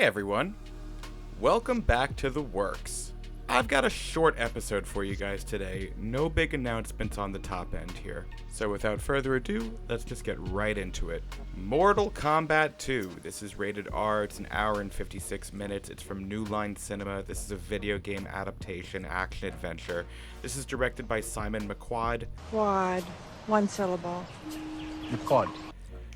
everyone, welcome back to The Works. I've got a short episode for you guys today, no big announcements on the top end here. So without further ado, let's just get right into it. Mortal Kombat 2, this is rated R, it's an hour and 56 minutes, it's from New Line Cinema, this is a video game adaptation, action adventure. This is directed by Simon McQuad. Quad, one syllable. McQuad.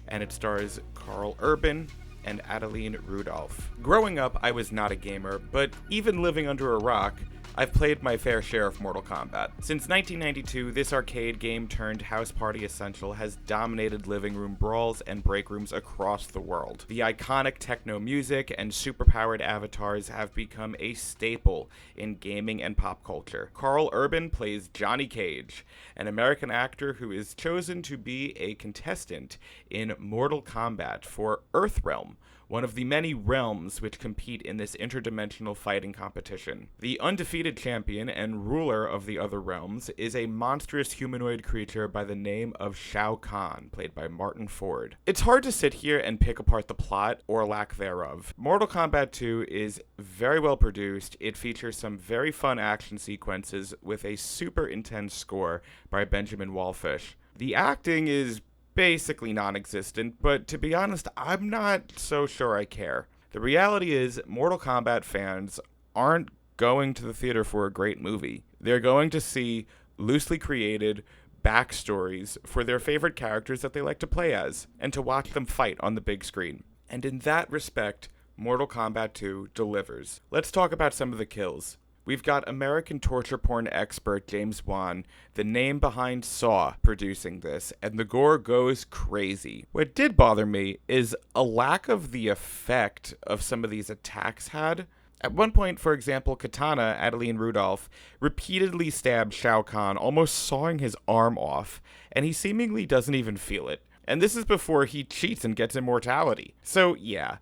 And it stars Carl Urban and Adeline Rudolph. Growing up, I was not a gamer, but even living under a rock, I've played my fair share of Mortal Kombat. Since 1992, this arcade game turned house party essential has dominated living room brawls and break rooms across the world. The iconic techno music and superpowered avatars have become a staple in gaming and pop culture. Carl Urban plays Johnny Cage, an American actor who is chosen to be a contestant in Mortal Kombat for Earthrealm, one of the many realms which compete in this interdimensional fighting competition. The undefeated champion and ruler of the other realms is a monstrous humanoid creature by the name of Shao Kahn, played by Martin Ford. It's hard to sit here and pick apart the plot, or lack thereof. Mortal Kombat 2 is very well produced. It features some very fun action sequences with a super intense score by Benjamin Wallfisch. The acting is basically non-existent, but to be honest, I'm not so sure I care. The reality is, Mortal Kombat fans aren't going to the theater for a great movie. They're going to see loosely created backstories for their favorite characters that they like to play as, and to watch them fight on the big screen. And in that respect, Mortal Kombat 2 delivers. Let's talk about some of the kills. We've got American torture porn expert James Wan, the name behind Saw, producing this, and the gore goes crazy. What did bother me is a lack of the effect of some of these attacks had. At one point, for example, Katana, Adeline Rudolph, repeatedly stabbed Shao Kahn, almost sawing his arm off, and he seemingly doesn't even feel it. And this is before he cheats and gets immortality. So yeah,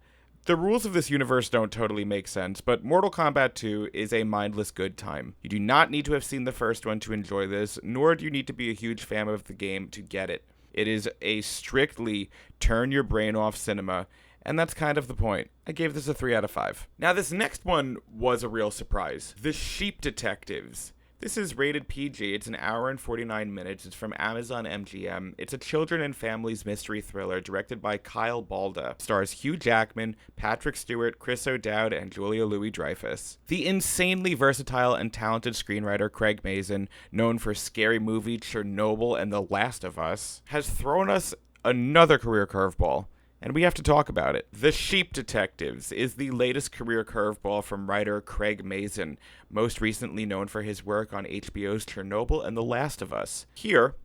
the rules of this universe don't totally make sense, but Mortal Kombat 2 is a mindless good time. You do not need to have seen the first one to enjoy this, nor do you need to be a huge fan of the game to get it. It is a strictly turn your brain off cinema, and that's kind of the point. I gave this a 3 out of 5. Now this next one was a real surprise. The Sheep Detectives. This is rated PG, it's an hour and 49 minutes, it's from Amazon MGM. It's a children and families mystery thriller directed by Kyle Balda. Stars Hugh Jackman, Patrick Stewart, Chris O'Dowd, and Julia Louis-Dreyfus. The insanely versatile and talented screenwriter Craig Mazin, known for Scary Movie, Chernobyl, and The Last of Us, has thrown us another career curveball, and we have to talk about it. The Sheep Detectives is the latest career curveball from writer Craig Mazin, most recently known for his work on HBO's Chernobyl and The Last of Us. Here,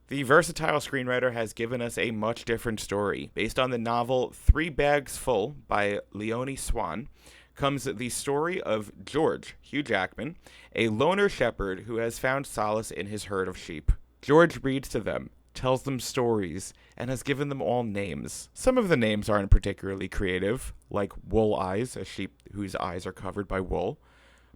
the versatile screenwriter has given us a much different story. Based on the novel 3 Bags Full by Leonie Swan, comes the story of George, Hugh Jackman, a loner shepherd who has found solace in his herd of sheep. George reads to them, tells them stories, and has given them all names. Some of the names aren't particularly creative, like Wool Eyes, a sheep whose eyes are covered by wool,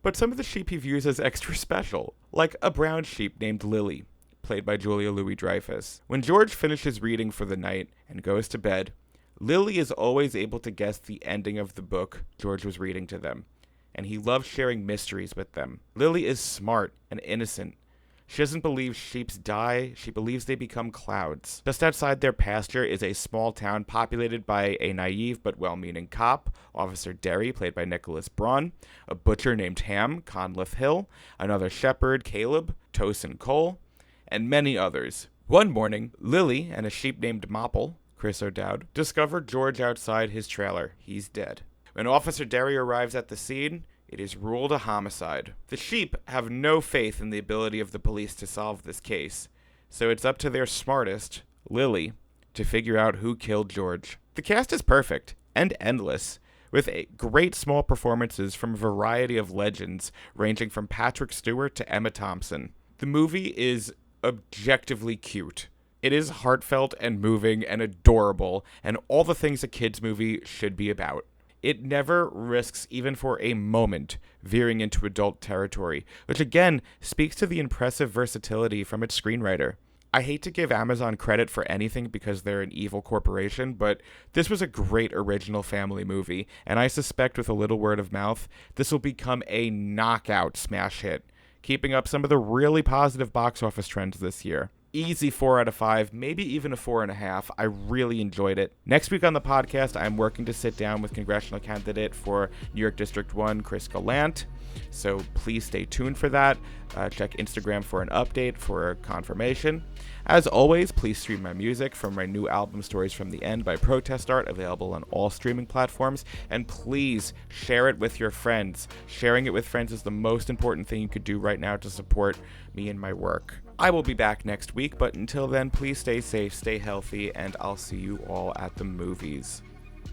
but some of the sheep he views as extra special, like a brown sheep named Lily, played by Julia Louis-Dreyfus. When George finishes reading for the night and goes to bed, Lily is always able to guess the ending of the book George was reading to them, and he loves sharing mysteries with them. Lily is smart and innocent. She doesn't believe sheep die, she believes they become clouds. Just outside their pasture is a small town populated by a naive but well-meaning cop, Officer Derry, played by Nicholas Braun, a butcher named Ham, Conleth Hill, another shepherd, Caleb, Tosin Cole, and many others. One morning, Lily and a sheep named Mopple, Chris O'Dowd, discover George outside his trailer. He's dead. When Officer Derry arrives at the scene, it is ruled a homicide. The sheep have no faith in the ability of the police to solve this case, so it's up to their smartest, Lily, to figure out who killed George. The cast is perfect and endless, with great small performances from a variety of legends ranging from Patrick Stewart to Emma Thompson. The movie is objectively cute. It is heartfelt and moving and adorable, and all the things a kids' movie should be about. It never risks, even for a moment, veering into adult territory, which again speaks to the impressive versatility from its screenwriter. I hate to give Amazon credit for anything because they're an evil corporation, but this was a great original family movie, and I suspect with a little word of mouth, this will become a knockout smash hit, keeping up some of the really positive box office trends this year. Easy 4 out of 5, maybe even a 4.5. I really enjoyed it. Next week on the podcast, I'm working to sit down with congressional candidate for New York District 1, Chris Gallant. So please stay tuned for that. Check Instagram for an update for confirmation. As always, please stream my music from my new album Stories from the End by Protest Art, available on all streaming platforms. And please share it with your friends. Sharing it with friends is the most important thing you could do right now to support me and my work. I will be back next week, but until then, please stay safe, stay healthy, and I'll see you all at the movies.